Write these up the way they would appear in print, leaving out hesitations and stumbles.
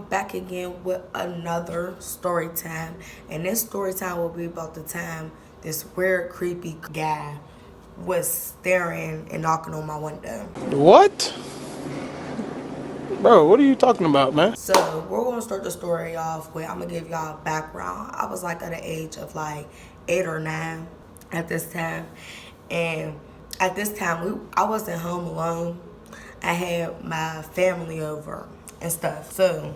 I'm back again with another story time. And this story time will be about the time this weird, creepy guy was staring and knocking on my window. What? Bro, what are you talking about, man? So we're gonna start the story off with I'm gonna give y'all a background. I was like at the age of like 8 or 9 at this time. And at this time I wasn't home alone. I had my family over and stuff. So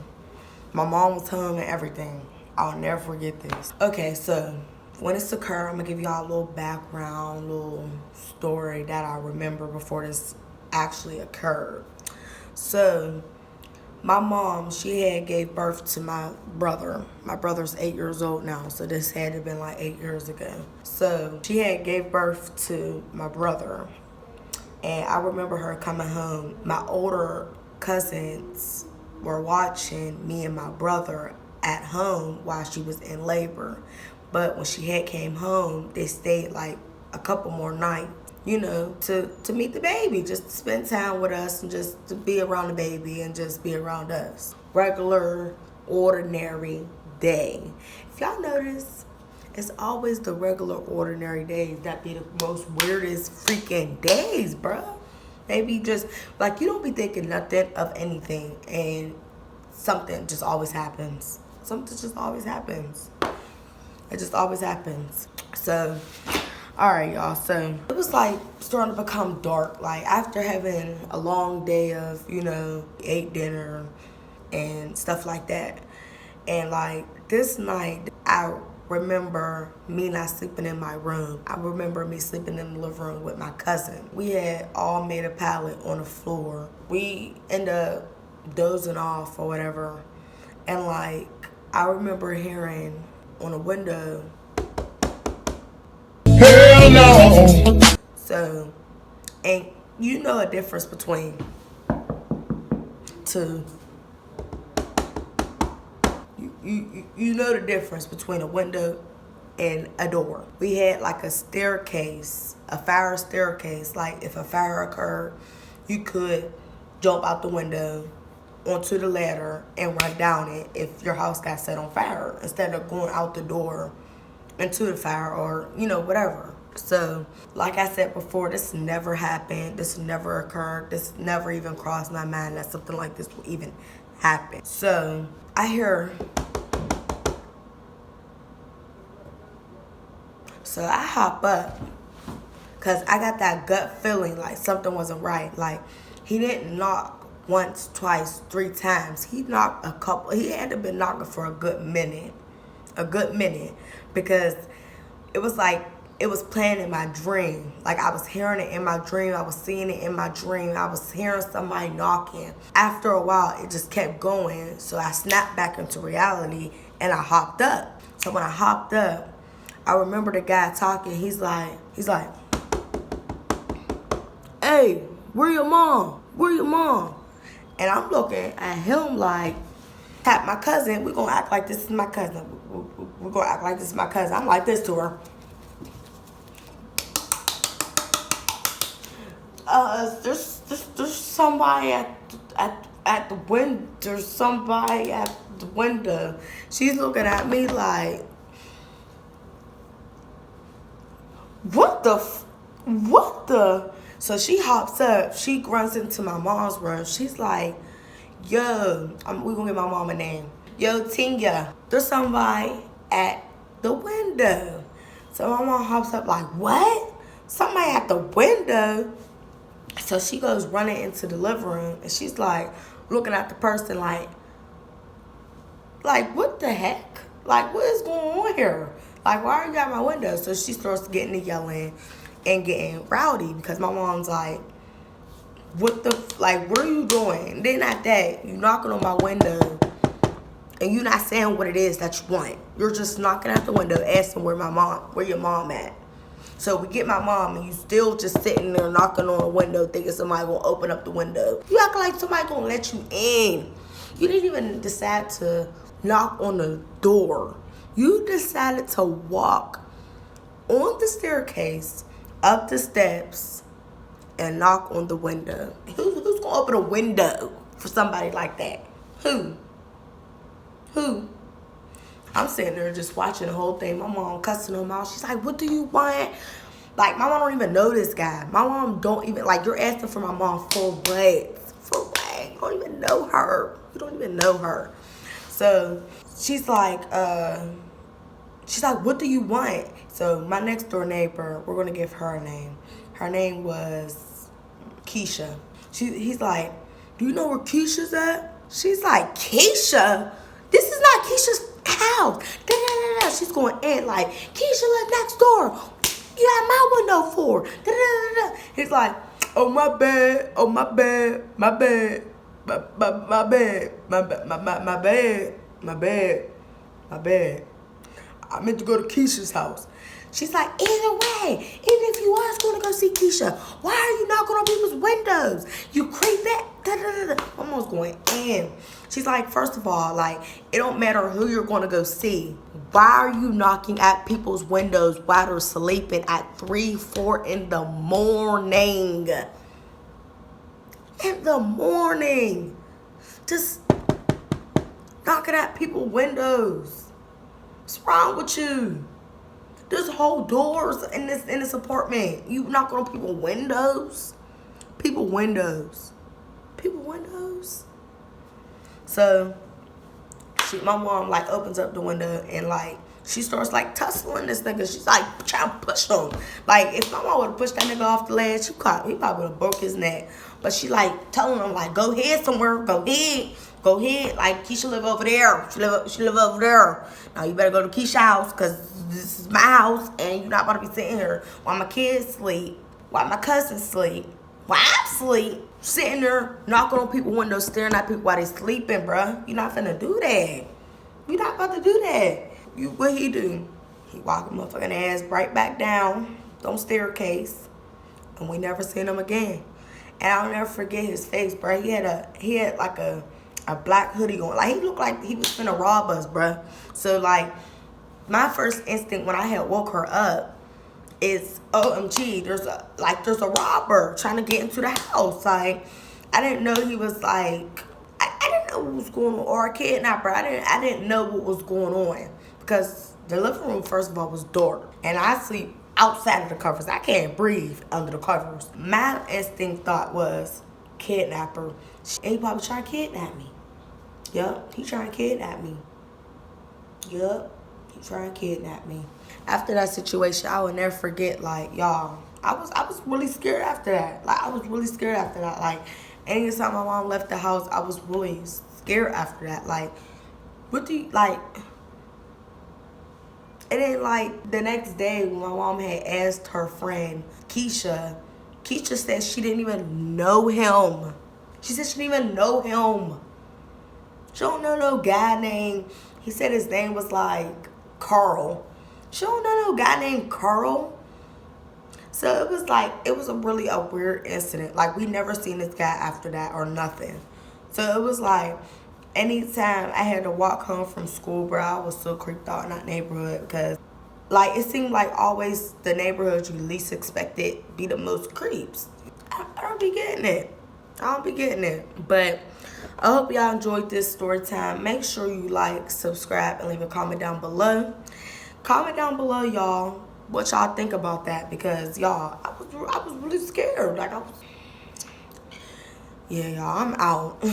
my mom was home and everything. I'll never forget this. Okay, so when this occurred, I'm gonna give y'all a little background, little story that I remember before this actually occurred. So my mom, she had gave birth to my brother. My brother's 8 years old now, so this had to have been like 8 years ago. So she had gave birth to my brother. And I remember her coming home. My older cousins were watching me and my brother at home while she was in labor. But when she had came home, they stayed like a couple more nights, to meet the baby, just to spend time with us and just to be around the baby and just be around us. Regular, ordinary day. If y'all notice, it's always the regular, ordinary days that be the most weirdest freaking days, bruh. Maybe just, like, you don't be thinking nothing of anything, and something just always happens. Something just always happens. It just always happens. So, alright, y'all. So, it was, like, starting to become dark. Like, after having a long day of, ate dinner and stuff like that. And, like, this night, I remember me not sleeping in my room. I remember me sleeping in the living room with my cousin. We had all made a pallet on the floor. We ended up dozing off or whatever. And like, I remember hearing on the window, Hell no! so, and you know a difference between two. You know the difference between a window and a door. We had like a staircase, a fire staircase. Like if a fire occurred, you could jump out the window onto the ladder and run down it if your house got set on fire, instead of going out the door into the fire or, whatever. So, like I said before, this never happened. This never occurred. This never even crossed my mind that something like this would even happen. So, I hear... So, I hop up because I got that gut feeling like something wasn't right. Like, he didn't knock once, twice, 3 times. He knocked a couple. He had to been knocking for a good minute. Because it was like it was playing in my dream. Like I was hearing it in my dream. I was seeing it in my dream. I was hearing somebody knocking. After a while, it just kept going. So I snapped back into reality and I hopped up. So when I hopped up, I remember the guy talking. He's like, "Hey, where your mom? Where your mom?" And I'm looking at him like, tap my cousin. We're going to act like this is my cousin. We're going to act like this is my cousin. I'm like this to her. There's somebody at the window. There's somebody at the window. She's looking at me like, what the? So she hops up. She runs into my mom's room. She's like, "Yo, we gonna give my mom a name. Yo, Tinga, there's somebody at the window." So my mom hops up like, "What? Somebody at the window?" So she goes running into the living room and she's like looking at the person like what the heck? Like, what is going on here? Like, why are you at my window? So she starts getting to yelling and getting rowdy because my mom's like, what are you doing? And then at that, you knocking on my window and you not saying what it is that you want. You're just knocking at the window asking where your mom at. So we get my mom and you still just sitting there knocking on the window thinking somebody gonna open up the window. You act like somebody gonna let you in. You didn't even decide to knock on the door. You decided to walk on the staircase, up the steps, and knock on the window. Who's gonna open a window for somebody like that? Who? Who? I'm sitting there just watching the whole thing. My mom cussing him out. She's like, what do you want? Like, my mom don't even know this guy. My mom don't even, like, you're asking for my mom for what? For what? You don't even know her. You don't even know her. So, she's like, what do you want? So, my next door neighbor, we're going to give her a name. Her name was Keisha. He's like, do you know where Keisha's at? She's like, Keisha? This is not Keisha's house. Da-da-da-da. She's going in like, Keisha live next door. You got my window for. Da-da-da-da. He's like, oh, my bad. Oh, my bad. My bad. My bad. My bad. My bad. My bad. I meant to go to Keisha's house. She's like, either way, even if you was going to go see Keisha, why are you knocking on people's windows? You creep it. My mom's going in. She's like, first of all, like, it don't matter who you're going to go see. Why are you knocking at people's windows while they're sleeping at 3, 4 in the morning? In the morning. Just knocking at people's windows. What's wrong with you? There's whole doors in this apartment. You knocking on people's windows? People windows. So, my mom, like, opens up the window and, like, she starts, like, tussling this nigga. She's, like, trying to push him. Like, if my mom would have pushed that nigga off the ledge, he probably would have broke his neck. But she, like, telling him, like, go ahead somewhere. Go ahead. Like, Keisha live over there. She live over there. Now, you better go to Keisha's house because this is my house and you're not about to be sitting here while my kids sleep, while my cousins sleep, while I sleep, sitting there knocking on people's windows, staring at people while they sleeping, bruh. You're not finna do that. You're not about to do that. What he do? He walk the motherfucking ass right back down, don't staircase, and we never seen him again. And I'll never forget his face, bruh. He had like a black hoodie on. Like, he looked like he was finna rob us, bruh. So, like, my first instinct when I had woke her up is, OMG, there's a robber trying to get into the house. Like, I didn't know he was like, I didn't know what was going on, or a kidnapper. I didn't know what was going on because the living room, first of all, was dark, and I sleep outside of the covers. I can't breathe under the covers. My instinct thought was kidnapper, and he probably trying to kidnap me. Yup, he trying to kidnap me. Yup. Trying to kidnap me. After that situation, I would never forget, like, y'all, I was really scared after that. Like, anytime my mom left the house, I was really scared after that. Like, what do you, like, it ain't like the next day when my mom had asked her friend, Keisha said she didn't even know him. She said she didn't even know him. She don't know no guy named, he said his name was, like, Carl. She don't know no guy named Carl. So it was really a weird incident. Like, we never seen this guy after that or nothing. So it was like, anytime I had to walk home from school, bro, I was so creeped out in that neighborhood because, like, it seemed like always the neighborhood you least expected be the most creeps. I don't be getting it. But I hope y'all enjoyed this story time. Make sure you like, subscribe, and leave a comment down below. Comment down below, y'all, what y'all think about that, because y'all, I was really scared. Like, yeah, y'all, I'm out.